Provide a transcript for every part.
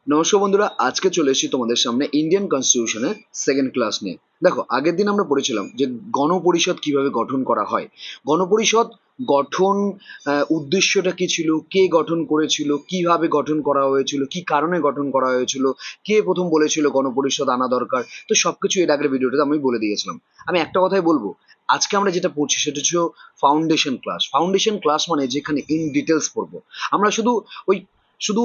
নমস্কার বন্ধুরা, আজকে চলে এসেছি তোমাদের সামনে ইন্ডিয়ান কনস্টিটিউশনের সেকেন্ড ক্লাস নিয়ে। দেখো, আগের দিন আমরা পড়েছিলাম যে গণপরিষদ কিভাবে গঠন করা হয়। গণপরিষদ গঠন উদ্দেশ্যটা কি ছিল, কে গঠন করেছিল, কিভাবে গঠন করা হয়েছিল, কি কারণে গঠন করা হয়েছিল, কে প্রথম বলেছিল গণপরিষদ আনা দরকার। তো সবকিছু এর আগের ভিডিওটাতে আমি বলে দিয়েছিলাম। আমি একটা কথাই বলবো, আজকে আমরা যেটা পড়ছি সেটা হচ্ছে ফাউন্ডেশন ক্লাস। ফাউন্ডেশন ক্লাস মানে যেখানে ইন ডিটেলস পড়বো। আমরা ওই শুধু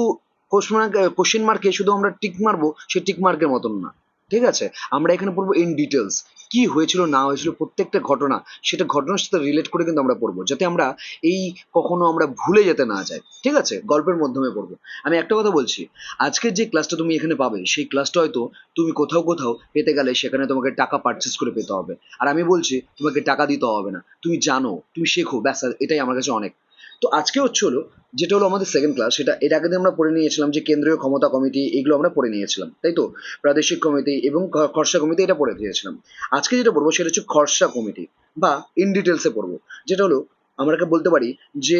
কোশ্চেন মার্কে শুধু আমরা টিক মারবো, সেই টিক মার্কের মতন না। ঠিক আছে, আমরা এখানে পড়বো ইন ডিটেলস, কি হয়েছিল না হয়েছিল প্রত্যেকটা ঘটনা, সেটা ঘটনার সাথে রিলেট করে কিন্তু আমরা পড়বো, যাতে আমরা এই কখনো আমরা ভুলে যেতে না যাই। ঠিক আছে, গল্পের মাধ্যমে পড়বো। আমি একটা কথা বলছি, আজকের যে ক্লাসটা তুমি এখানে পাবে সেই ক্লাসটা হয়তো তুমি কোথাও কোথাও পেতে গেলে সেখানে তোমাকে টাকা পারচেস করে পেতে হবে। আর আমি বলছি তোমাকে টাকা দিতে হবে না, তুমি জানো, তুমি শেখো, ব্যাস এটাই আমার কাছে অনেক। তো আজকে হলো যেটা হলো আমাদের সেকেন্ড ক্লাস, সেটা এর আগে দিন আমরা পড়ে নিয়েছিলাম যে কেন্দ্রীয় ক্ষমতা কমিটি, এগুলো আমরা পড়ে নিয়েছিলাম, তাই তো। প্রাদেশিক কমিটি এবং খরচা কমিটি এটা পড়ে দিয়েছিলাম। আজকে যেটা পড়বো সেটা হচ্ছে খরচা কমিটি, বা ইন ডিটেলসে পড়বো, যেটা হলো আমরা বলতে পারি যে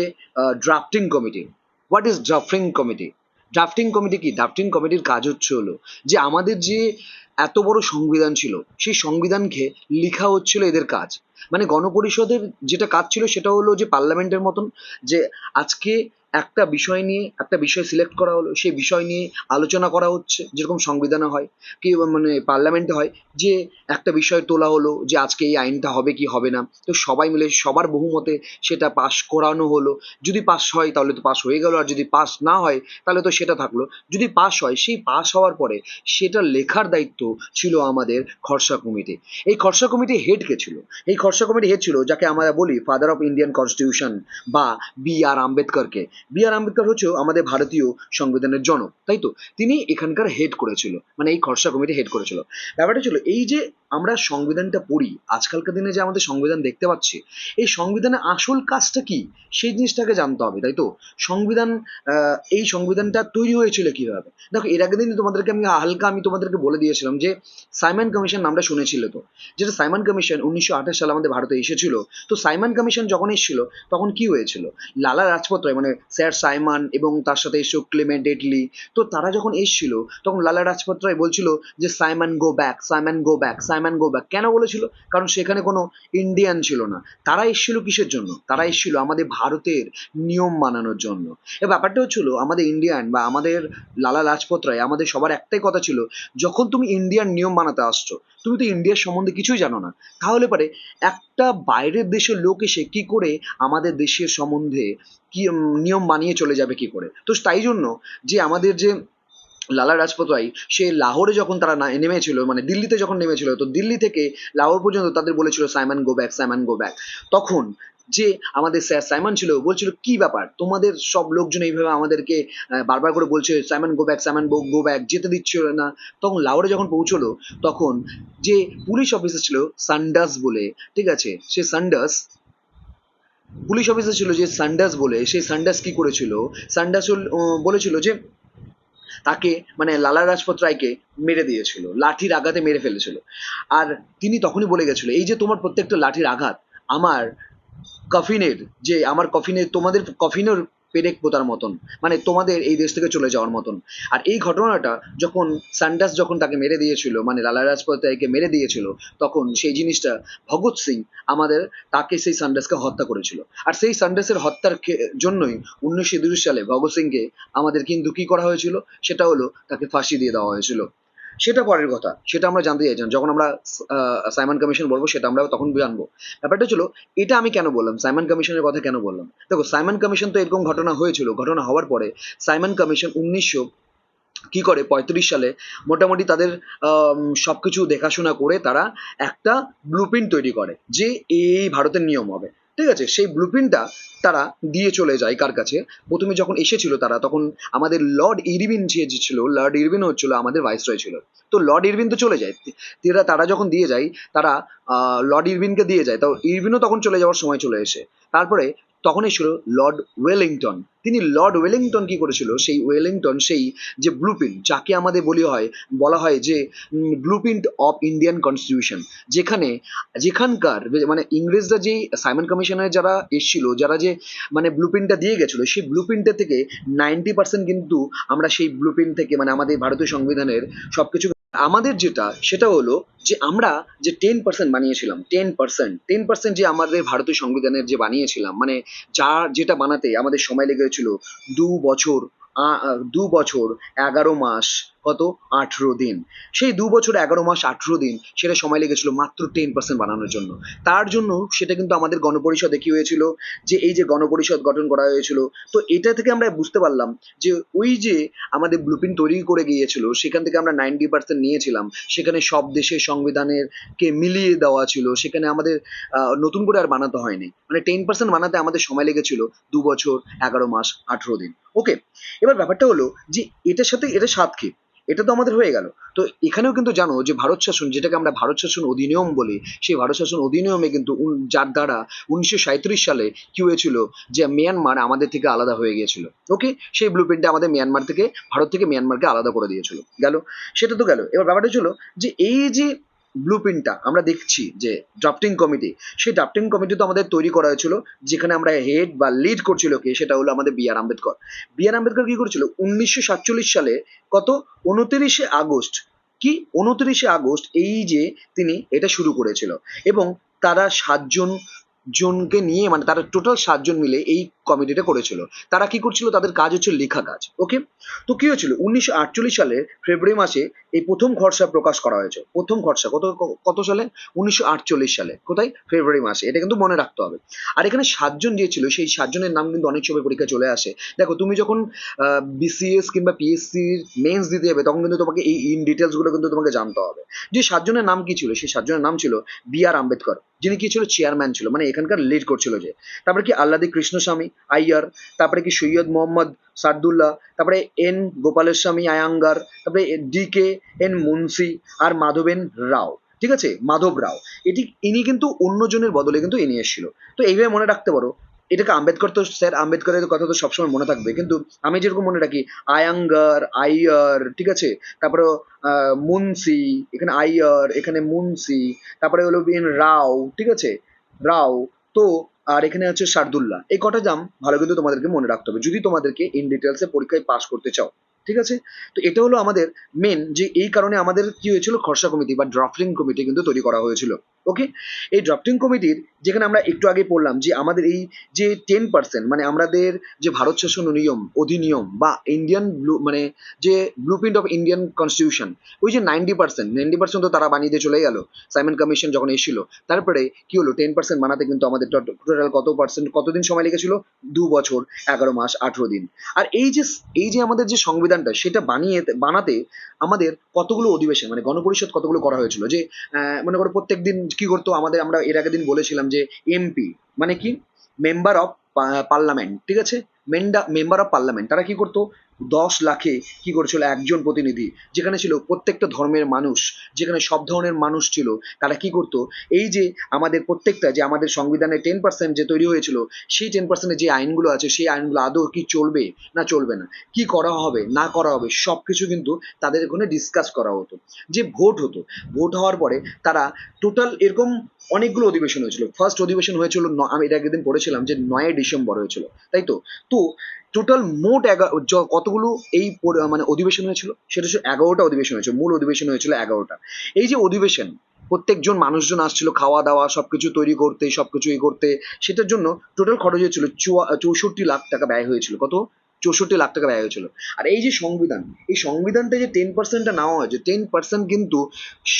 drafting committee. What is drafting committee? Drafting committee কি? ড্রাফটিং কমিটির কাজ হলো যে আমাদের যে এত বড় সংবিধান ছিল, সেই সংবিধানকে লেখা হচ্ছিল এদের কাজ। মানে গণপরিষদের যেটা কাজ ছিল সেটা হলো যে পার্লামেন্টের মতন, যে আজকে একটা বিষয় সিলেক্ট করা হলো, সেই বিষয় নিয়ে আলোচনা করা হচ্ছে, যেরকম সংবিধানে হয়, কি মানে পার্লামেন্টে হয়, যে একটা বিষয় তোলা হলো যে আজকে এই আইনটা হবে কি হবে না, তো সবাই মিলে সবার বহুমতে সেটা পাশ করানো হলো। যদি পাস হয় তাহলে তো পাস হয়ে গেল, আর যদি পাস না হয় তাহলে তো সেটা থাকলো। যদি পাস হয়, সেই পাস হওয়ার পরে সেটা লেখার দায়িত্ব ছিল আমাদের খরচা কমিটি। এই খরচা কমিটি হেড কে ছিল? এই খরচা কমিটি হেড ছিল যাকে আমরা বলি ফাদার অফ ইন্ডিয়ান কনস্টিটিউশন, বা বি আর আম্বেদকরকে। বি আর আম্বেদকর হচ্ছে আমাদের ভারতীয় সংবিধানের জনক, তাই তো। তিনি এখানকার হেড করেছিল, মানে এই খরচা কমিটি হেড করেছিল। ব্যাপারটা ছিল এই যে আমরা সংবিধানটা পড়ি, আজকালকার দিনে যে আমাদের সংবিধান দেখতে পাচ্ছি, এই সংবিধানের আসল কাজটা কি, সেই জিনিসটাকে জানতে হবে, তাই তো। সংবিধান, এই সংবিধানটা তৈরি হয়েছিল কিভাবে। দেখো, এর আগের দিন আমি তোমাদেরকে বলে দিয়েছিলাম যে সাইমন কমিশন নামটা শুনেছিলে তো। যেটা সাইমন কমিশন 1928 সালে আমাদের ভারতে এসেছিল। তো সাইমন কমিশন যখন এসেছিল তখন কি হয়েছিল, লালা রাজপথ রায় মানে স্যার সাইমন এবং তার সাথে এসেছিল ক্লেমেন্ট এটলি। তো তারা যখন এসেছিল তখন লালা রাজপথ রায় বলছিল যে Simon go back, Simon go back, Simon go back. কেন বলেছিল? কারণ সেখানে কোনো ইন্ডিয়ান ছিল না। তারা এসেছিল কিসের জন্য? তারা এসেছিল আমাদের ভারতের নিয়ম মানানোর জন্য। এ ব্যাপারটা আমাদের ইন্ডিয়ান বা আমাদের লালা লাজপত রায়, আমাদের সবার একটাই কথা ছিল, যখন তুমি ইন্ডিয়ান নিয়ম বানাতে আসছো, তুমি তো ইন্ডিয়ার সম্বন্ধে কিছুই জানো না, তাহলে পরে একটা বাইরের দেশের লোক এসে কি করে আমাদের দেশের সম্বন্ধে কি নিয়ম বানিয়ে চলে যাবে কি করে। তো তাই জন্য যে আমাদের যে লালা রাজপত রায়, সে লাহোরে যখন তারা নেমেছিল, মানে দিল্লিতে যখন নেমেছিল, তো দিল্লি থেকে লাহোর পর্যন্ত তাদের বলেছিল Simon go back, Simon go back. তখন যে আমাদের স্যার সাইমন ছিল, বলছিল কি ব্যাপার, তোমাদের সব লোকজন এইভাবে আমাদেরকে বারবার করে বলছে Simon go back, Simon go back, যেতে দিচ্ছিল না। তখন লাহোরে যখন পৌঁছলো, তখন যে পুলিশ অফিসার ছিল সান্ডাস বলে, ঠিক আছে, সে সান্ডাস পুলিশ অফিসার ছিল যে সান্ডাস বলে, সেই সান্ডাস কি করেছিল, সান্ডাস বলেছিল যে তাকে, মানে লালা রাজপত রায়কে মেরে দিয়েছিল, লাঠির আঘাতে মেরে ফেলেছিল। আর তিনি তখনই বলে গেছিল, এই যে তোমার প্রত্যেকটা লাঠির আঘাত আমার কফিনের, যে আমার কফিনে, তোমাদের কফিনের পেরেক পোতার মতন, মানে তোমাদের এই দেশ থেকে চলে যাওয়ার মতন। আর এই ঘটনাটা যখন সান্ডাস যখন তাকে মেরে দিয়েছিল, মানে লালা রাজপত রায়কে মেরে দিয়েছিল, তখন সেই জিনিসটা ভগৎ সিং আমাদের, তাকে সেই সান্ডাসকে হত্যা করেছিল। আর সেই সান্ডাসের হত্যার জন্যই 1931 সালে ভগৎ সিংকে আমাদের কিন্তু কি করা হয়েছিল, সেটা হলো তাকে ফাঁসি দিয়ে দেওয়া হয়েছিল। সেটা পরের কথা, সেটা আমরা জানতে চাইছিলাম যখন আমরা সাইমন কমিশন বলবো, সেটা আমরা তখন জানবো। ব্যাপারটা ছিল, এটা আমি কেন বললাম, সাইমন কমিশনের কথা কেন বললাম। দেখো, সাইমন কমিশন তো এরকম ঘটনা হয়েছিল, ঘটনা হওয়ার পরে সাইমন কমিশন 1900 কি করে 35 সালে মোটামুটি তাদের সবকিছু দেখাশোনা করে তারা একটা ব্লুপ্রিন্ট তৈরি করে যে এই ভারতের নিয়ম হবে। ঠিক আছে, সেই ব্লুপ্রিন্টটা তারা দিয়ে চলে যায় কার কাছে। প্রথমে যখন এসেছিল তারা, তখন আমাদের লর্ড ইরবিন যে ছিল, লর্ড ইরবিন হচ্ছিল আমাদের ভাইসরয় ছিল। তো লর্ড ইরবিন তো চলে যায়, তারা যখন দিয়ে যায়, তারা লর্ড ইরবিনকে দিয়ে যায়, তো ইরবিনও তখন চলে যাওয়ার সময় চলে এসে, তারপরে তখন এসেছিল লর্ড ওয়েলিংটন। তিনি লর্ড ওয়েলিংটন কি করেছিল, সেই ওয়েলিংটন সেই যে ব্লুপ্রিন্ট, যাকে আমাদের বলা হয় যে ব্লুপ্রিন্ট অফ ইন্ডিয়ান কনস্টিটিউশন, যেখানকার মানে ইংরেজরা যে সাইমন কমিশনের যারা এসেছিল, যারা যে মানে ব্লুপ্রিন্টটা দিয়ে গেছিলো, সেই ব্লুপ্রিন্টের থেকে 90% কিন্তু আমরা সেই ব্লুপ্রিন্ট থেকে মানে আমাদের ভারতীয় সংবিধানের সবকিছু আমাদের যেটা সেটা হলো যে আমরা যে 10% বানিয়েছিলাম, 10% যে আমাদের ভারতীয় সংবিধানের যে বানিয়েছিলাম, মানে যেটা বানাতে আমাদের সময় লেগেছিল 2 বছর, 2 বছর 11 মাস, কত 18 দিন। সেই 2 বছর 11 মাস 18 দিন সেটা সময় লেগেছিল মাত্র 10% বানানোর জন্য। তার জন্য সেটা কিন্তু আমাদের গণপরিষদে কি হয়েছিল, যে এই যে গণপরিষদ গঠন করা হয়েছিল। তো এটা থেকে আমরা বুঝতে পারলাম যে ওই যে আমাদের ব্লুপ্রিন্ট তৈরি করে গিয়েছিল, সেখান থেকে আমরা 90% নিয়েছিলাম, সেখানে সব দেশের সংবিধানের কে মিলিয়ে দেওয়া ছিল, সেখানে আমাদের নতুন করে আর বানাতে হয়নি, মানে 10% বানাতে আমাদের সময় লেগেছিল 2 বছর 11 মাস 18 দিন। ওকে, এবার ব্যাপারটা হলো যে এটার সাথে এটা সাথে এটা তো আমাদের হয়ে গেল। তো এখানেও কিন্তু জানো যে ভারত শাসন, যেটাকে আমরা ভারত শাসন অধিনিয়ম বলি, সেই ভারত শাসন অধিনিয়মে কিন্তু যার দ্বারা 1937 সালে কি হয়েছিল, যে মিয়ানমার আমাদের থেকে আলাদা হয়ে গিয়েছিল। ওকে, সেই ব্লুপ্রিন্টে আমাদের ভারত থেকে মিয়ানমারকে আলাদা করে দিয়েছিল। গেল, সেটা তো গেল। এবার ব্যাপারটা ছিল যে এই যে ব্লুপ্রিন্টটা আমরা দেখছি যে ড্রাফটিং কমিটি, সেই ড্রাফটিং কমিটি তো আমাদের তৈরি করা হয়েছিল, যেখানে আমরা হেড বা লিড করছিল কে, সেটা হলো আমাদের বি.আর. আম্বেদকর। বি.আর. আম্বেদকর কি করেছিল 1947 সালে, কত 29শে আগস্ট, কি 29শে আগস্ট, এই যে তিনি এটা শুরু করেছিল। এবং তারা 7 জনকে নিয়ে, মানে তারা টোটাল 7 জন মিলে এই কমিটিটা করেছিল। তারা কি করছিল, তাদের কাজ হচ্ছে লেখা কাজ। ওকে, তো কি হয়েছিল 1948 সালের ফেব্রুয়ারি মাসে এই প্রথম খসড়া প্রকাশ করা হয়েছে। প্রথম খসড়া কত কত সালে, 1948 সালে, কোথায়, ফেব্রুয়ারি মাসে। এটা কিন্তু মনে রাখতে হবে। আর এখানে 7 জন দিয়েছিল, সেই 7 জনের নাম কিন্তু অনেক সময় পরীক্ষা চলে আসে। দেখো, তুমি যখন বিসিএস কিংবা পিএসসির মেন্স দিতে যাবে, তখন কিন্তু তোমাকে এই ইন ডিটেলস গুলো কিন্তু তোমাকে জানতে হবে। যে 7 জনের নাম কি ছিল, সেই 7 জনের নাম ছিল বি.আর. আম্বেদকর, যিনি কি ছিল, চেয়ারম্যান ছিল, মানে এখানকার লিড করছিল যে। তারপরে কি আল্লাদি কৃষ্ণস্বামী আইয়ার, তারপরে কি সৈয়দ মোহাম্মদ সাদুল্লাহ, তারপরে এন গোপালস্বামী আয়াঙ্গার, তারপরে ডি.কে এন মুন্সি, আর মাধবেন রাও। ঠিক আছে, মাধব রাও। ইনি কিন্তু অন্যজনের বদলে কিন্তু ইনি এসেছিল। তো এইভাবে মনে রাখতে পারো। এটাকে আম্বেদকর, তো স্যার আম্বেদকরের কথা তো সবসময় মনে থাকবে, কিন্তু আমি যেরকম মনে রাখি আয়াঙ্গার, আইয়ার, ঠিক আছে, তারপরে মুন্সি, এখানে আইয়ার, এখানে মুন্সি, তারপরে হলো বিন রাও, ঠিক আছে, রাও। তো আর এখানে হচ্ছে শার্দুল্লাহ। এই কটা জাম ভালো কিন্তু তোমাদেরকে মনে রাখতে হবে, যদি তোমাদেরকে ইন ডিটেলসে পরীক্ষায় পাস করতে চাও। ঠিক আছে, তো এটা হলো আমাদের মেন, যে এই কারণে আমাদের কি হয়েছিল, খসড়া কমিটি বা ড্রাফটিং কমিটি কিন্তু তৈরি করা হয়েছিল। ওকে, এই ড্রাফটিং কমিটির যেখানে আমরা একটু আগে পড়লাম যে আমাদের এই যে 10%, মানে আমাদের যে ভারত শাসন অধিনিয়ম বা ইন্ডিয়ান মানে যে ব্লুপ্রিন্ট অফ ইন্ডিয়ান কনস্টিটিউশন, ওই যে 90% তো তারা বানিয়ে দিয়ে চলে গেল সাইমন কমিশন যখন এসেছিল। তারপরে কি হলো, 10% বানাতে কিন্তু আমাদের টোটাল কতদিন সময় লেগেছিল, 2 বছর 11 মাস 18 দিন। আর এই যে আমাদের যে সংবিধানটা, সেটা বানাতে আমাদের কতগুলো অধিবেশন, মানে গণপরিষদ কতগুলো করা হয়েছিল। যে মনে করো প্রত্যেক দিন কি করতো আমাদের, আমরা এর আগের দিন বলেছিলাম যে এমপি মানে কি, মেম্বার অফ পার্লামেন্ট, ঠিক আছে, মেম্বার অফ পার্লামেন্ট, তারা কি করতো 10 লাখে কি করেছিল একজন প্রতিনিধি, যেখানে ছিল প্রত্যেকটা ধর্মের মানুষ, যেখানে সব ধরনের মানুষ ছিল। তারা কি করতো, এই যে আমাদের প্রত্যেকটা যে আমাদের সংবিধানে 10% যে তৈরি হয়েছিল, সেই 10% যে আইনগুলো আছে, সেই আইনগুলো আদৌ কি চলবে না চলবে না, কি করা হবে না করা হবে, সবকিছু কিন্তু তাদের ওখানে ডিসকাস করা হতো। যে ভোট হতো, ভোট হওয়ার পরে তারা টোটাল এরকম অনেকগুলো অধিবেশন হয়েছিল। ফার্স্ট অধিবেশন হয়েছিল, আমি এটা একদিন পড়েছিলাম যে 9 ডিসেম্বর হয়েছিল, তাই তো। তো টোটাল মোট কতগুলো এই মানে অধিবেশন হয়েছিল, সেটা হচ্ছে 11টা অধিবেশন হয়েছিল, মূল অধিবেশন হয়েছিল 11টা। এই যে অধিবেশন, প্রত্যেকজন মানুষজন আসছিল খাওয়া দাওয়া সবকিছু তৈরি করতে, সবকিছু করতে, সেটার জন্য টোটাল খরচ হয়েছিল 64 লাখ টাকা ব্যয় হয়েছিল। কত, 64 লাখ টাকা ব্যয় হয়েছিল। আর এই যে সংবিধান, এই সংবিধানটা যে 10%টা নেওয়া হয়েছে, 10% কিন্তু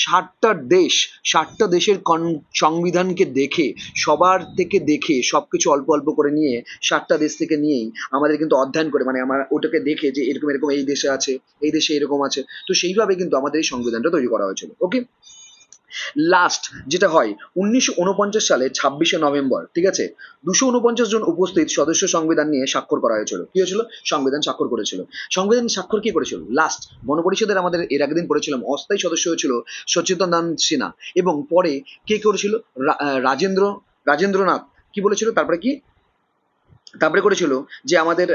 60টা দেশের সংবিধানকে দেখে, সবার থেকে দেখে, সবকিছু অল্প অল্প করে নিয়ে, 60টা দেশ থেকে নিয়েই আমাদের কিন্তু অধ্যয়ন করে, মানে আমার ওটাকে দেখে যে এরকম এরকম এই দেশে আছে, এই দেশে এরকম আছে, তো সেইভাবে কিন্তু আমাদের এই সংবিধানটা তৈরি করা হয়েছিল। ওকে, লাস্ট যেটা হয় 1949 সালে 26শে নভেম্বর, ঠিক আছে, 249 জন উপস্থিত সদস্য সংবিধান নিয়ে স্বাক্ষর করা হয়েছিল। কি হয়েছিল, সংবিধান স্বাক্ষর করেছিল। সংবিধান স্বাক্ষর কি করেছিল, লাস্ট গণপরিষদের আমাদের এর আগের দিন পড়েছিলাম, অস্থায়ী সদস্য হয়েছিল সচ্চিদানন্দ সিনহা, এবং পরে কে করেছিল, রাজেন্দ্রনাথ কি বলেছিল, তারপরে কি তারপরে করেছিল যে আমাদের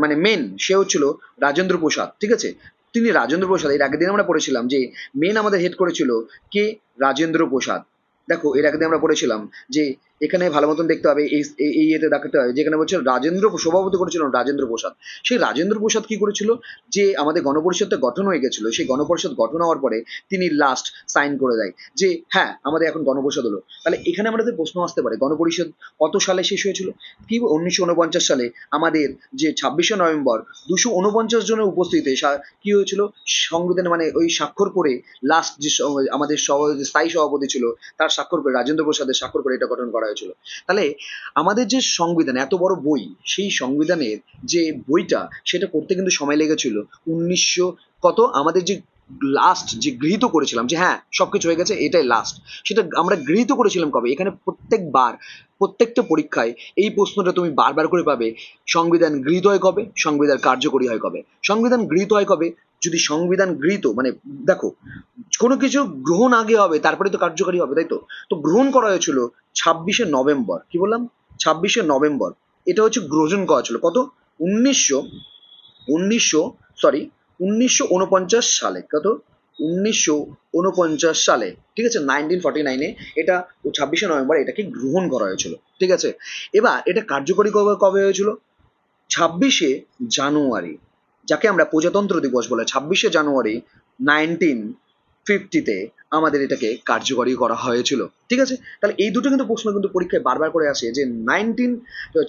মানে মেন সে হচ্ছিল রাজেন্দ্র প্রসাদ, ঠিক আছে। তিনি রাজেন্দ্র প্রসাদ, এর আগের দিন আমরা পড়েছিলাম যে মেন আমাদের হেড করেছিল কে, রাজেন্দ্র প্রসাদ। দেখো এর আগের দিন আমরা পড়েছিলাম যে এখানে ভালো মতন দেখতে হবে, এই এতে দেখাতে হবে যেখানে বলছে রাজেন্দ্র সভাপতি করেছিল রাজেন্দ্র প্রসাদ। সেই রাজেন্দ্র প্রসাদ কি করেছিল, যে আমাদের গণপরিষদটা গঠন হয়ে গেছিল, সেই গণপরিষদ গঠন হওয়ার পরে তিনি লাস্ট সাইন করে দেয় যে হ্যাঁ আমাদের এখন গণপরিষদ হলো। তাহলে এখানে আমাদের প্রশ্ন আসতে পারে গণপরিষদ কত সালে শেষ হয়েছিল, কি 1949 সালে আমাদের যে 26শে নভেম্বর 249 জনের উপস্থিতিতে কি হয়েছিল, সংবিধানে মানে ওই স্বাক্ষর করে লাস্ট যে আমাদের যে স্থায়ী সভাপতি ছিল তার স্বাক্ষর করে, রাজেন্দ্র প্রসাদের স্বাক্ষর করে এটা গঠন করা হয়েছিল। তাহলে আমাদের যে সংবিধান এত বড় বই, সেই সংবিধানের যে বইটা সেটা করতে কিন্তু সময় লেগেছিল 1900 কত, আমাদের যে লাস্ট যে গৃহীত করেছিলাম যে হ্যাঁ সবকিছু হয়ে গেছে এটাই লাস্ট, সেটা আমরা গৃহীত করেছিলাম কবে। এখানে প্রত্যেকবার প্রত্যেকটা পরীক্ষায় এই প্রশ্নটা তুমি বারবার করে পাবে, সংবিধান গৃহীত হয় কবে, সংবিধান কার্যকরী হয় কবে। সংবিধান গৃহীত হয় কবে, যদি সংবিধান গৃহীত মানে দেখো কোনো কিছু গ্রহণ আগে হবে তারপরে তো কার্যকরী হবে, তাই তো। তো গ্রহণ করা হয়েছিল 26শে নভেম্বর, কি বললাম 26শে নভেম্বর, এটা হচ্ছে গ্রহণ করা ছিল কত, উনিশশো উনিশশো সরি 1949 সালে, কত 1949 সালে, ঠিক আছে, 1949-এ এটা 26শে নভেম্বর এটাকে গ্রহণ করা হয়েছিল, ঠিক আছে। এবার এটা কার্যকরী কবে কবে হয়েছিল, 26শে জানুয়ারি, যাকে আমরা প্রজাতন্ত্র দিবস বলে 26শে জানুয়ারি 1950-তে আমাদের এটাকে কার্যকরী করা হয়েছিল, ঠিক আছে। তাহলে এই দুটো কিন্তু প্রশ্ন কিন্তু পরীক্ষায় বারবার করে আসে যে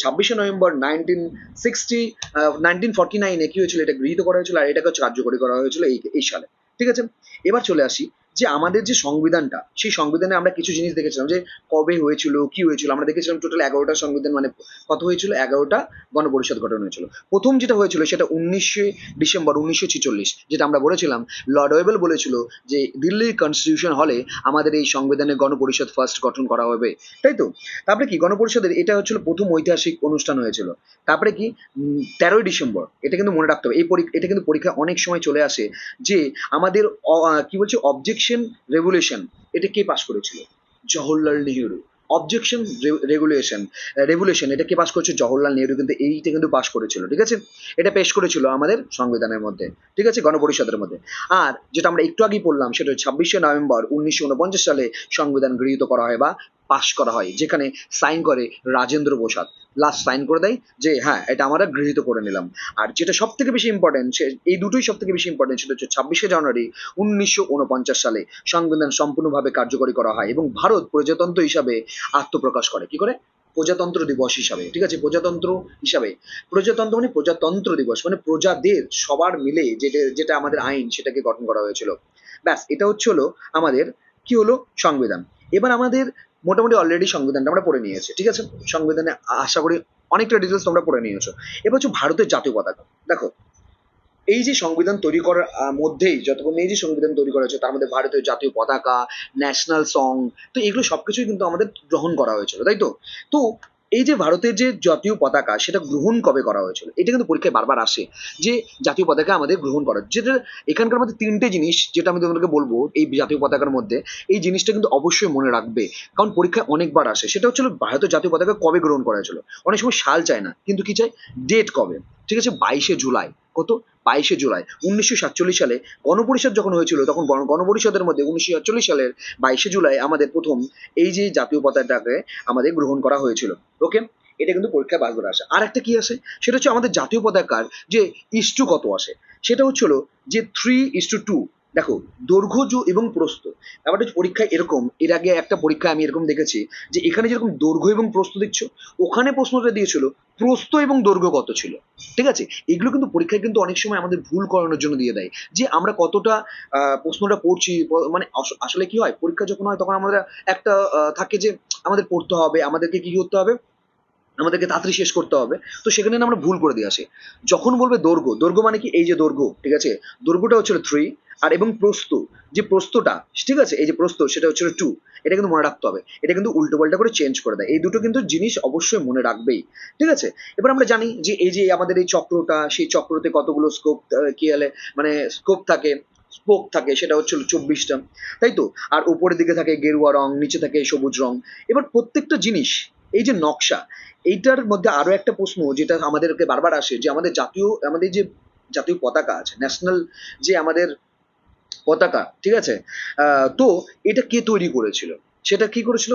26শে নভেম্বর 1949-এ কি হয়েছিল, এটা গৃহীত করা হয়েছিল আর এটাকে হচ্ছে কার্যকরী করা হয়েছিল এই সালে, ঠিক আছে। এবার চলে আসি যে আমাদের যে সংবিধানটা, সেই সংবিধানে আমরা কিছু জিনিস দেখেছিলাম যে কবে হয়েছিল কি হয়েছিল, আমরা দেখেছিলাম টোটাল 11টা সংবিধান, মানে কত হয়েছিল, 11টা গণপরিষদ গঠন হয়েছিল। প্রথম যেটা হয়েছিল সেটা 19শে ডিসেম্বর 1946, যেটা আমরা বলেছিলাম লর্ড ওয়েবেল বলেছিল যে দিল্লির কনস্টিটিউশন হলে আমাদের এই সংবিধানের গণপরিষদ ফার্স্ট গঠন করা হবে, তাই তো। তারপরে কি গণপরিষদের এটা হচ্ছিল প্রথম ঐতিহাসিক অনুষ্ঠান হয়েছিল। তারপরে কি 13ই ডিসেম্বর, এটা কিন্তু মনে রাখতে হবে, এটা কিন্তু পরীক্ষা অনেক সময় চলে আসে যে আমাদের কি বলছে অবজেকশন রেগুলেশন, এটা কে পাশ করেছিল, জওহরলাল নেহেরু। অবজেকশন রেগুলেশন এটা কে পাশ করেছে, জওহরলাল নেহেরু কিন্তু এইটা কিন্তু পাশ করেছিল, ঠিক আছে। এটা পেশ করেছিল আমাদের সংবিধানের মধ্যে, ঠিক আছে, গণপরিষদের মধ্যে। আর যেটা আমরা একটু আগেই পড়লাম সেটা 26শে নভেম্বর 1949 সালে সংবিধান গৃহীত করা হয় বা পাশ করা হয়, যেখানে সাইন করে রাজেন্দ্র প্রসাদ, লাস্ট সাইন করে দেয় যে হ্যাঁ এটা আমরা গৃহীত করে নিলাম। আর যেটা সব থেকে বেশি ইম্পর্টেন্ট, এই দুটোই সব থেকে বেশি ইম্পর্টেন্ট, সেটা হচ্ছে 26শে জানুয়ারি 1949 সালে সংবিধান সম্পূর্ণভাবে কার্যকরী করা হয় এবং ভারত প্রজাতন্ত্র হিসাবে আত্মপ্রকাশ করে, কি করে, প্রজাতন্ত্র দিবস হিসাবে, ঠিক আছে, প্রজাতন্ত্র হিসাবে। প্রজাতন্ত্র মানে প্রজাতন্ত্র দিবস মানে প্রজাদের সবার মিলে যেটা যেটা আমাদের আইন সেটাকে গঠন করা হয়েছিল। ব্যাস এটা হচ্ছে হলো আমাদের কি হলো সংবিধান। এবার আমাদের মোটামুটি অলরেডি সংবিধানটা আমরা পড়ে নিয়েছি, ঠিক আছে। সংবিধানে আশা করি অনেকটা ডিটেলস তোমরা পড়ে নিয়েছো। এবার হচ্ছে ভারতের জাতীয় পতাকা। দেখো এই যে সংবিধান তৈরি করার মধ্যেই যতক্ষণ এই যে সংবিধান তৈরি করা হয়েছে তার মধ্যে ভারতের জাতীয় পতাকা, ন্যাশনাল সং, তো এগুলো সবকিছুই কিন্তু আমাদের গ্রহণ করা হয়েছিল, তাই তো। তো এই যে ভারতের যে জাতীয় পতাকা সেটা গ্রহণ কবে করা হয়েছিল, এটা কিন্তু পরীক্ষায় বারবার আসে যে জাতীয় পতাকা আমাদের গ্রহণ করা, যেটা এখানকার মধ্যে তিনটে জিনিস যেটা আমি তোমাদেরকে বলবো এই জাতীয় পতাকার মধ্যে, এই জিনিসটা কিন্তু অবশ্যই মনে রাখবে, কারণ পরীক্ষায় অনেকবার আসে। সেটা হচ্ছিল ভারতের জাতীয় পতাকা কবে গ্রহণ করা হয়েছিল, অনেক সময় সাল চায় না কিন্তু কি চায়, ডেট কবে, ঠিক আছে, 22শে জুলাই, কত, 22শে জুলাই 1947 সালে গণপরিষদ যখন হয়েছিল তখন গণপরিষদের মধ্যে 1947 সালের 22শে জুলাই আমাদের প্রথম এই যে জাতীয় পতাকাটাকে আমাদের গ্রহণ করা হয়েছিল, ওকে। এটা কিন্তু পরীক্ষায় বারবার আসে। আর একটা কি আসে সেটা হচ্ছে আমাদের জাতীয় পতাকার যে ইস্টু কত আসে, সেটা হচ্ছিল যে 3:2। দেখো দৈর্ঘ্য এবং প্রস্থ, ব্যাপারটা হচ্ছে পরীক্ষায় এরকম, এর আগে একটা পরীক্ষায় আমি এরকম দেখেছি যে এখানে যেরকম দৈর্ঘ্য এবং প্রস্থ দেখছো, ওখানে প্রশ্নটা দিয়েছিল প্রস্থ এবং দৈর্ঘ্য কত ছিল, ঠিক আছে। এগুলো কিন্তু পরীক্ষায় কিন্তু অনেক সময় আমাদের ভুল করানোর জন্য দিয়ে দেয় যে আমরা কতটা প্রশ্নটা পড়ছি, মানে আসলে কি হয় পরীক্ষা যখন হয় তখন আমাদের একটা থাকে যে আমাদের পড়তে হবে, আমাদেরকে কি করতে হবে, আমাদেরকে তাড়াতাড়ি শেষ করতে হবে, তো সেখানে না আমরা ভুল করে দিয়ে আসি। যখন বলবে দৈর্ঘ্য, দৈর্ঘ্য মানে কি, এই যে দৈর্ঘ্য, ঠিক আছে, দৈর্ঘ্যটা হচ্ছিল 3, আর এবং প্রস্থ, যে প্রস্থটা, ঠিক আছে, এই যে প্রস্থ সেটা হচ্ছিল 2। এটা কিন্তু মনে রাখতে হবে, এটা কিন্তু উল্টো পাল্টা করে চেঞ্জ করে দেয়, এই দুটো কিন্তু জিনিস অবশ্যই মনে রাখবেই, ঠিক আছে। এবার আমরা জানি যে এই যে আমাদের এই চক্রটা, সেই চক্রতে কতগুলো স্কোপ কি হলে মানে স্কোপ থাকে, স্পোক থাকে, সেটা হচ্ছিল 24টা, তাই তো। আর উপরের দিকে থাকে গেরুয়া রং, নিচে থাকে সবুজ রং। এবার প্রত্যেকটা জিনিস এই যে নকশা, এইটার মধ্যে আরো একটা প্রশ্ন যেটা আমাদেরকে বারবার আসে, যে আমাদের যে জাতীয় পতাকা আছে, ন্যাশনাল যে আমাদের পতাকা, ঠিক আছে, তো এটা কে তৈরি করেছিল? সেটা কি করেছিল?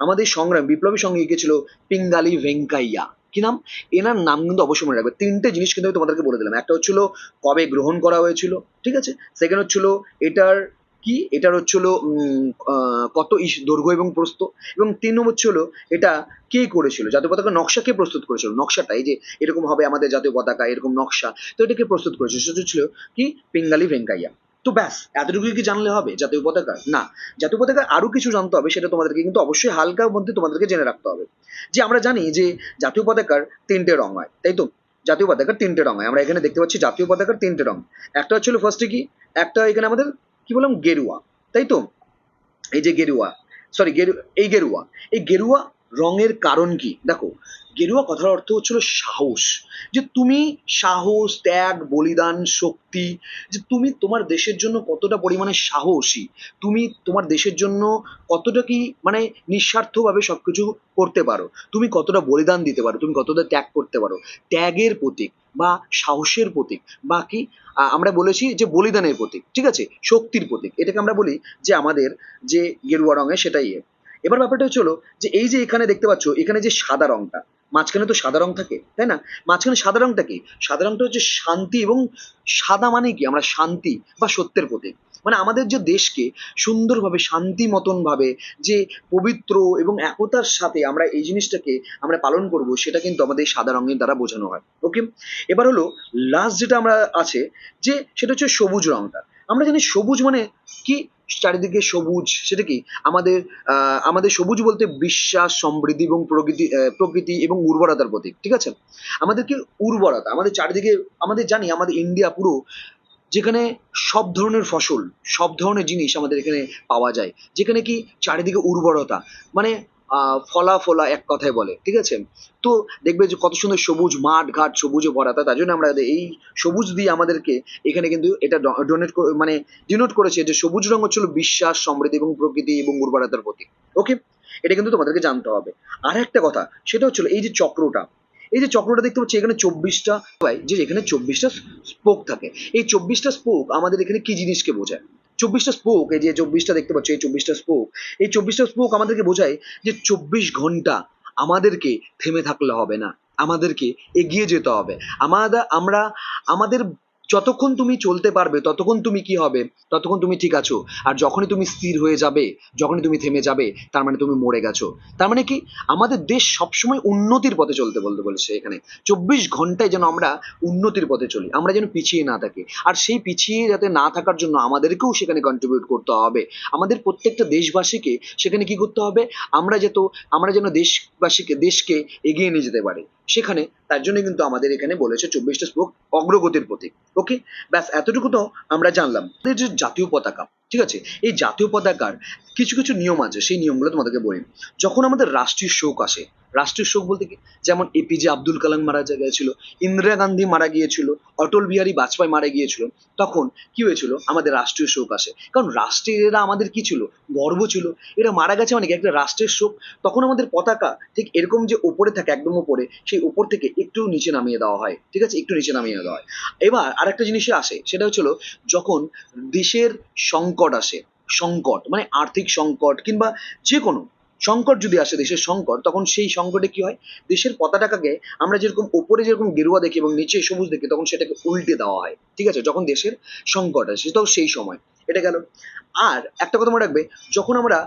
আমাদের সংগ্রাম বিপ্লবী সঙ্গে কে ছিল? পিঙ্গালি ভেঙ্কাইয়া। কি নাম? এনার নাম কিন্তু অবশ্যই মনে রাখবে। তিনটে জিনিস কিন্তু আমি তোমাদেরকে বলে দিলাম। একটা হচ্ছিল কবে গ্রহণ করা হয়েছিল, ঠিক আছে, সেকেন্ড হচ্ছিল এটার কি, এটার হচ্ছিল কত দৈর্ঘ্য এবং প্রস্থ, এবং তিন নম্বর হচ্ছিল এটা কে করেছিল, জাতীয় পতাকা নকশা কে প্রস্তুত করেছিল, নকশাটা এই যে এরকম হবে আমাদের জাতীয় পতাকা, এরকম নকশা, তো এটা কে প্রস্তুত করেছিল? সেটা ছিল কি? পিঙ্গালি ভেঙ্কাইয়া। তো ব্যাস এতটুকু কি জানলে হবে জাতীয় পতাকা? না, জাতীয় পতাকার আরো কিছু জানতে হবে, সেটা তোমাদেরকে কিন্তু অবশ্যই হালকার মধ্যে তোমাদেরকে জেনে রাখতে হবে। যে আমরা জানি যে জাতীয় পতাকার তিনটে রং হয়, তাই তো? জাতীয় পতাকার তিনটে রং হয়, আমরা এখানে দেখতে পাচ্ছি জাতীয় পতাকার তিনটে রং। একটা হচ্ছিল ফার্স্টে কি, একটা এখানে আমাদের কি বললাম, গেরুয়া, তাই তো? এই যে গেরুয়া, সরি এই গেরুয়া, এই গেরুয়া রঙের কারণ কি দেখো। গেরুয়া কথার অর্থ হচ্ছিল সাহস, যে তুমি সাহস, ত্যাগ, বলিদান, শক্তি, যে তুমি তোমার দেশের জন্য কতটা পরিমাণে সাহসী, তুমি তোমার দেশের জন্য কতটা কি মানে নিঃস্বার্থভাবে সবকিছু করতে পারো, তুমি কতটা বলিদান দিতে পারো, তুমি কতটা ত্যাগ করতে পারো, ত্যাগের প্রতীক বা সাহসের প্রতীক, বা কি আমরা বলেছি যে বলিদানের প্রতীক, ঠিক আছে, শক্তির প্রতীক, এটাকে আমরা বলি যে আমাদের যে গেরুয়া রঙের সেটাই এবার ব্যাপারটা হচ্ছিল যে এই যে এখানে দেখতে পাচ্ছ, এখানে যে সাদা রংটা, মাঝখানে তো সাদা রং থাকে, তাই না? মাঝখানে সাদা রংটা কি? সাদা রংটা হচ্ছে শান্তি, এবং সাদা মানে কি, আমরা শান্তি বা সত্যের প্রতীক। মানে আমাদের যে দেশকে সুন্দরভাবে শান্তি মতন ভাবে যে পবিত্র এবং একতার সাথে আমরা এই জিনিসটাকে আমরা পালন করব, সেটা কিন্তু আমাদের সাদা রঙের দ্বারা বোঝানো হয়। ওকে, এবার হলো লাস্ট যেটা আমরা আছে, যে সেটা হচ্ছে সবুজ রংটা। আমরা জানি সবুজ মানে কি, চারিদিকে সবুজ, সেটা কি আমাদের আমাদের সবুজ বলতে বিশ্বাস, সমৃদ্ধি এবং প্রকৃতি এবং উর্বরতার প্রতীক, ঠিক আছে? আমাদেরকে উর্বরতা, আমাদের চারিদিকে, আমাদের জানি আমাদের ইন্ডিয়া পুরো, যেখানে সব ধরনের ফসল, সব ধরনের জিনিস আমাদের এখানে পাওয়া যায়, যেখানে কি চারিদিকে উর্বরতা, মানে ফলা ফলা এক কথায় বলে, ঠিক আছে? তো দেখবে যে কত সুন্দর সবুজ মাঠ ঘাট সবুজে ভরা, তার জন্য আমরা এই সবুজ দিয়ে আমাদেরকে এখানে কিন্তু এটা ডোনেট মানে ডিনোট করেছে যে সবুজ রঙ হচ্ছিল বিশ্বাস, সমৃদ্ধি এবং প্রকৃতি এবং উর্বরতার প্রতীক। ওকে, এটা কিন্তু তোমাদেরকে জানতে হবে। আর একটা কথা সেটা হচ্ছিল এই যে চক্রটা, এই যে চক্রটা দেখতে পাচ্ছি এখানে 24টা, যে এখানে 24টা স্পোক থাকে। এই 24টা স্পোক আমাদের এখানে কি জিনিসকে বোঝায়? 24টা স্পোক, এই যে 24টা দেখতে পাচ্ছ, এই 24টা স্পোক, এই 24টা স্পোক আমাদেরকে বোঝায় যে 24 ঘন্টা আমাদেরকে থেমে থাকলে হবে না, আমাদেরকে এগিয়ে যেতে হবে। আমরা আমাদের যতক্ষণ তুমি চলতে পারবে ততক্ষণ তুমি কি হবে, ততক্ষণ তুমি ঠিক আছো। আর যখনই তুমি স্থির হয়ে যাবে, যখনই তুমি থেমে যাবে, তার মানে তুমি মরে গেছো। তার মানে কি, আমাদের দেশ সবসময় উন্নতির পথে চলতে বলতে বলেছে এখানে। 24 ঘন্টায় যেন আমরা উন্নতির পথে চলি, আমরা যেন পিছিয়ে না থাকি। আর সেই পিছিয়ে যাতে না থাকার জন্য আমাদেরকেও সেখানে কন্ট্রিবিউট করতে হবে। আমাদের প্রত্যেকটা দেশবাসীকে সেখানে কি করতে হবে, আমরা যেন দেশকে এগিয়ে নিয়ে যেতে পারি সেখানে। তার জন্য কিন্তু আমাদের এখানে বলেছে 24টা স্পোক অগ্রগতির প্রতীক। ওকে, ব্যাস এতটুকু তো আমরা জানলাম। আমাদের যে জাতীয় পতাকা, ঠিক আছে, এই জাতীয় পতাকার কিছু কিছু নিয়ম আছে, সেই নিয়মগুলো তোমাদেরকে বলি। যখন আমাদের রাষ্ট্রীয় শোক আসে, রাষ্ট্রীয় শোক বলতে কি, যেমন এপিজে আব্দুল কালাম মারা গিয়েছিল, ইন্দিরা গান্ধী মারা গিয়েছিল, অটল বিহারী বাজপেয়ী মারা গিয়েছিল, তখন কি হয়েছিল, আমাদের রাষ্ট্রীয় শোক আসে। কারণ রাষ্ট্রের এরা আমাদের কি ছিল, গর্ব ছিল। এরা মারা গেছে মানে কি একটা রাষ্ট্রের শোক। তখন আমাদের পতাকা ঠিক এরকম যে উপরে থাকে, একদম উপরে, সেই উপর থেকে একটু নিচে নামিয়ে দেওয়া হয়, ঠিক আছে, একটু নিচে নামিয়ে দেওয়া হয়। এবার আরেকটা জিনিসে আসে, সেটা হচ্ছিল যখন দেশের সংকট আসে, সংকট মানে আর্থিক সংকট কিংবা যে কোনো সংকট যদি আসে, দেশের সংকট, তখন সেই সংকটে কি হয়, দেশের পতাকাকে আমরা যেরকম ওপরে যেরকম গেরুয়া দেখি এবং নিচে সবুজ দেখি, তখন সেটাকে উল্টে দেওয়া হয়, ঠিক আছে, যখন দেশের সংকট আসে, তো সেই সময় এটা গেল। আর একটা কথা মনে রাখবে, যখন আমরা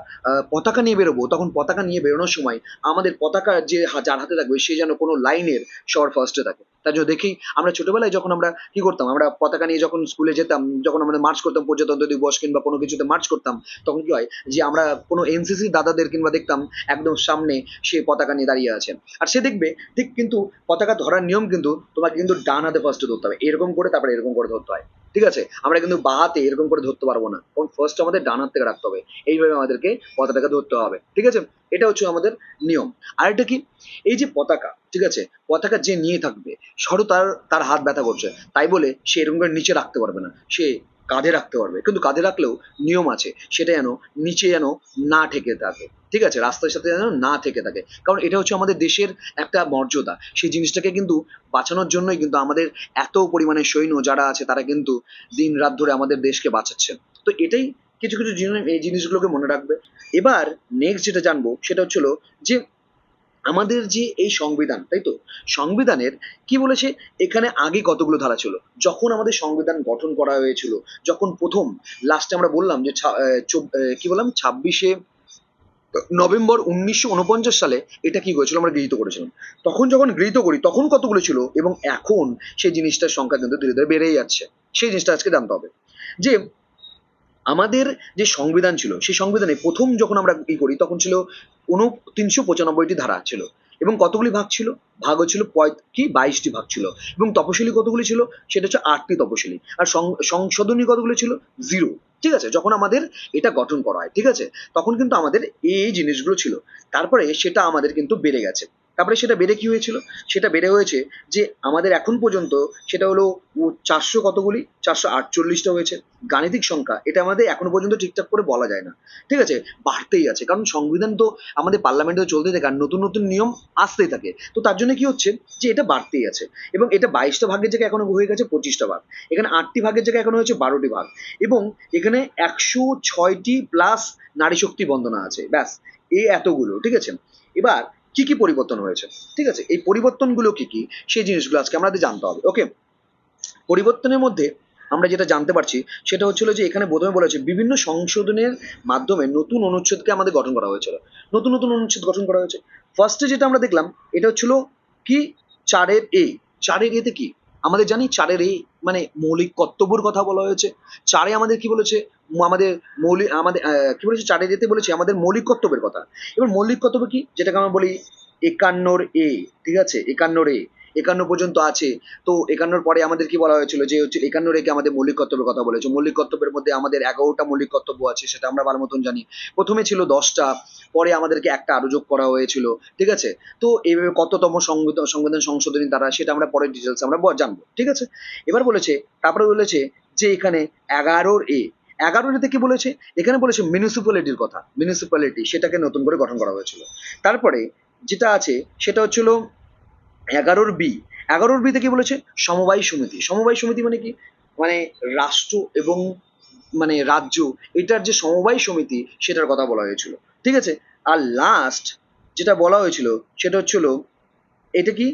পতাকা নিয়ে বেরোবো, তখন পতাকা নিয়ে বেরোনোর সময় আমাদের পতাকা যে যার হাতে থাকবে সে যেন কোনো লাইনের সবার ফার্স্টে থাকে। তার জন্য দেখি আমরা ছোটবেলায় যখন আমরা কি করতাম, আমরা পতাকা নিয়ে যখন স্কুলে যেতাম, যখন আমরা মার্চ করতাম, প্রজাতন্ত্র দিবস কিংবা কোনো কিছুতে মার্চ করতাম, তখন কি হয় যে আমরা কোনো এনসিসি দাদাদের কিংবা দেখতাম একদম সামনে সে পতাকা নিয়ে দাঁড়িয়ে আছেন, আর সে দেখবে ঠিক কিন্তু পতাকা ধরার নিয়ম কিন্তু তোমাকে কিন্তু ডান হাতে ফার্স্টে ধরতে হবে, এরকম করে, তারপরে এরকম করে ধরতে হয়, ঠিক আছে? আমরা কিন্তু বাঁ হাতে এরকম করে ধরতে পারবো না, কারণ ফার্স্ট আমাদের ডান হাত থেকে রাখতে হবে, এইভাবে আমাদেরকে পতাকাকে ধরতে হবে, ঠিক আছে? এটা হচ্ছে আমাদের নিয়ম। আর এটা কি, এই যে পতাকা, ঠিক আছে, পতাকা যে নিয়ে থাকবে, ধরো তার তার হাত ব্যথা করছে, তাই বলে সে এরকম করে নিচে রাখতে পারবে না, সে কাঁধে রাখতে পারবে, কিন্তু কাঁধে রাখলেও নিয়ম আছে, সেটা যেন নিচে যেন না ঠেকে থাকে, ঠিক আছে, রাস্তার সাথে যেন না থেকে থাকে, কারণ এটা হচ্ছে আমাদের দেশের একটা মর্যাদা। সেই জিনিসটাকে কিন্তু বাঁচানোর জন্যই কিন্তু আমাদের এত পরিমাণে সৈন্য যারা আছে তারা কিন্তু দিন রাত ধরে আমাদের দেশকে বাঁচাচ্ছেন। তো এটাই কিছু কিছু জিনিস, এই জিনিসগুলোকে মনে রাখবে। এবার নেক্সট যেটা জানবো সেটা হচ্ছিল যে আমাদের যে এই সংবিধান, তাই তো, সংবিধানের কি বলেছে, এখানে আগে কতগুলো ধারা ছিল যখন আমাদের সংবিধান গঠন করা হয়েছিল, যখন প্রথম লাস্টে আমরা বললাম যে কি বললাম 26শে নভেম্বর 1949 সালে এটা কি হয়েছিল, আমরা গৃহীত করেছিলাম। তখন যখন গৃহীত করি তখন কতগুলো ছিল, এবং এখন সেই জিনিসটার সংখ্যা কিন্তু ধীরে ধীরে বেড়েই যাচ্ছে। সেই জিনিসটা আজকে জানতে হবে যে আমাদের যে সংবিধান ছিল সেই সংবিধানে প্রথম যখন আমরা ই করি তখন ছিল 395টি ধারা ছিল, এবং কতগুলি ভাগ ছিল, ভাগও ছিল 22টি ভাগ ছিল, এবং তপশিলি কতগুলি ছিল, সেটা হচ্ছে 8টি তপশিলি, আর সংশোধনী কতগুলি ছিল, 0। ঠিক আছে, যখন আমাদের এটা গঠন করা হয়, ঠিক আছে, তখন কিন্তু আমাদের এই জিনিসগুলো ছিল। তারপরে সেটা আমাদের কিন্তু বেড়ে গেছে। তারপরে সেটা বেড়ে কি হয়েছিল, সেটা বেড়ে হয়েছে যে আমাদের এখন পর্যন্ত সেটা হলো 400 কতগুলি, 448টা হয়েছে। গাণিতিক সংখ্যা এটা আমাদের এখনো পর্যন্ত ঠিকঠাক করে বলা যায় না, ঠিক আছে, বাড়তেই আছে, কারণ সংবিধান তো আমাদের পার্লামেন্টে চলতে থাকে আর নতুন নতুন নিয়ম আসতেই থাকে, তো তার জন্য কি হচ্ছে যে এটা বাড়তেই আছে। এবং এটা 22টা ভাগের জায়গায় এখনো হয়ে গেছে 25টা ভাগ, এখানে 8টি ভাগের জায়গায় এখনো হয়েছে 12টি ভাগ, এবং এখানে 106টি প্লাস নারী শক্তি বন্দনা আছে, ব্যাস এই এতগুলো, ঠিক আছে। এবার কি কি পরিবর্তন হয়েছে, ঠিক আছে, এই পরিবর্তনগুলো কি কি সেই জিনিসগুলো আজকে আমাদের জানতে হবে। ওকে, পরিবর্তনের মধ্যে আমরা যেটা জানতে পারছি সেটা হচ্ছিল যে এখানে প্রথমে বলেছে বিভিন্ন সংশোধনের মাধ্যমে নতুন অনুচ্ছেদকে আমাদের গঠন করা হয়েছিল, নতুন নতুন অনুচ্ছেদ গঠন করা হয়েছে। ফার্স্টে যেটা আমরা দেখলাম এটা হচ্ছিল কি, 4 এ, 4 এতে কি আমাদের জানি, 4 মানে মৌলিক কর্তব্যের কথা বলা হয়েছে। 4 আমাদের কি বলেছে, আমাদের মৌলিক আমাদের কি বলেছে, 4 বলেছে আমাদের মৌলিক কর্তব্যের কথা। এবার মৌলিক কর্তব্য কি, যেটাকে আমরা বলি 51 এ, ঠিক আছে, 51 এ 51 পর্যন্ত আছে। তো 51 পরে আমাদের কি বলা হয়েছিল যে হচ্ছে 51 রেখে আমাদের মৌলিক কর্তব্যের কথা বলেছে। মৌলিক কর্তব্যের মধ্যে আমাদের 11টা মৌলিক কর্তব্য আছে, সেটা আমরা ভালো মতন জানি। প্রথমে ছিল 10টা, পরে আমাদেরকে একটা আরো যোগ করা হয়েছিল, ঠিক আছে। তো এইভাবে কততম সংবিধান সংশোধনী তারা, সেটা আমরা পরের ডিটেলস আমরা জানবো, ঠিক আছে। এবার বলেছে, তারপরে বলেছে যে এখানে 11 এ, 11 কি বলেছে, এখানে বলেছে মিউনিসিপ্যালিটির কথা, মিউনিসিপ্যালিটি সেটাকে নতুন করে গঠন করা হয়েছিল। তারপরে যেটা আছে সেটা হচ্ছিল 11 বি, 11 বিতে কি বলেছে, সমবায় সমিতি। সমবায় সমিতি মানে কি, মানে রাষ্ট্র এবং মানে রাজ্য, এটার যে সমবায় সমিতি সেটার কথা বলা হয়েছিল, ঠিক আছে। আর লাস্ট যেটা বলা হয়েছিল সেটা হচ্ছিল এটা কি,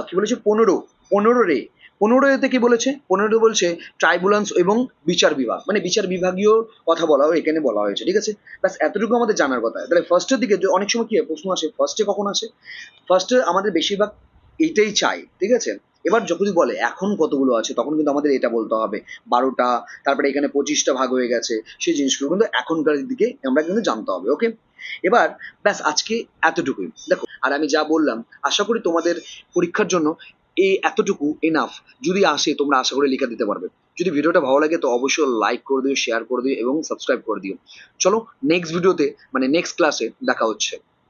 কি বলেছে, 15 এতে কি বলেছে, 15 বলছে ট্রাইব্যুনালস এবং বিচার বিভাগ, মানে বিচার বিভাগীয় কথা বলা হয় এখানে বলা হয়েছে, ঠিক আছে। ব্যাস এতটুকু আমাদের জানার কথা। তাহলে ফার্স্টের দিকে অনেক সময় কি হয়, প্রশ্ন আসে ফার্স্টে কখন আসে, ফার্স্টে আমাদের বেশিরভাগ এইটাই চাই, ঠিক আছে। এবার যখন বলে এখন কতগুলো আছে তখন কিন্তু আমাদের এটা বলতে হবে 12টা, তারপরে এখানে 25টা ভাগ হয়ে গেছে, সেই জিনিসগুলো কিন্তু এখনকার দিকে আমরা কিন্তু জানতে হবে। ওকে, এবার ব্যাস আজকে এতটুকুই দেখো, আর আমি যা বললাম আশা করি তোমাদের পরীক্ষার জন্য এই এতটুকু এনাফ। যদি আসে তোমরা আশা করি লিখে দিতে পারবে। যদি ভিডিওটা ভালো লাগে তো অবশ্যই লাইক করে দিও, শেয়ার করে দিও এবং সাবস্ক্রাইব করে দিও। চলো নেক্সট ভিডিওতে মানে নেক্সট ক্লাসে দেখা হচ্ছে।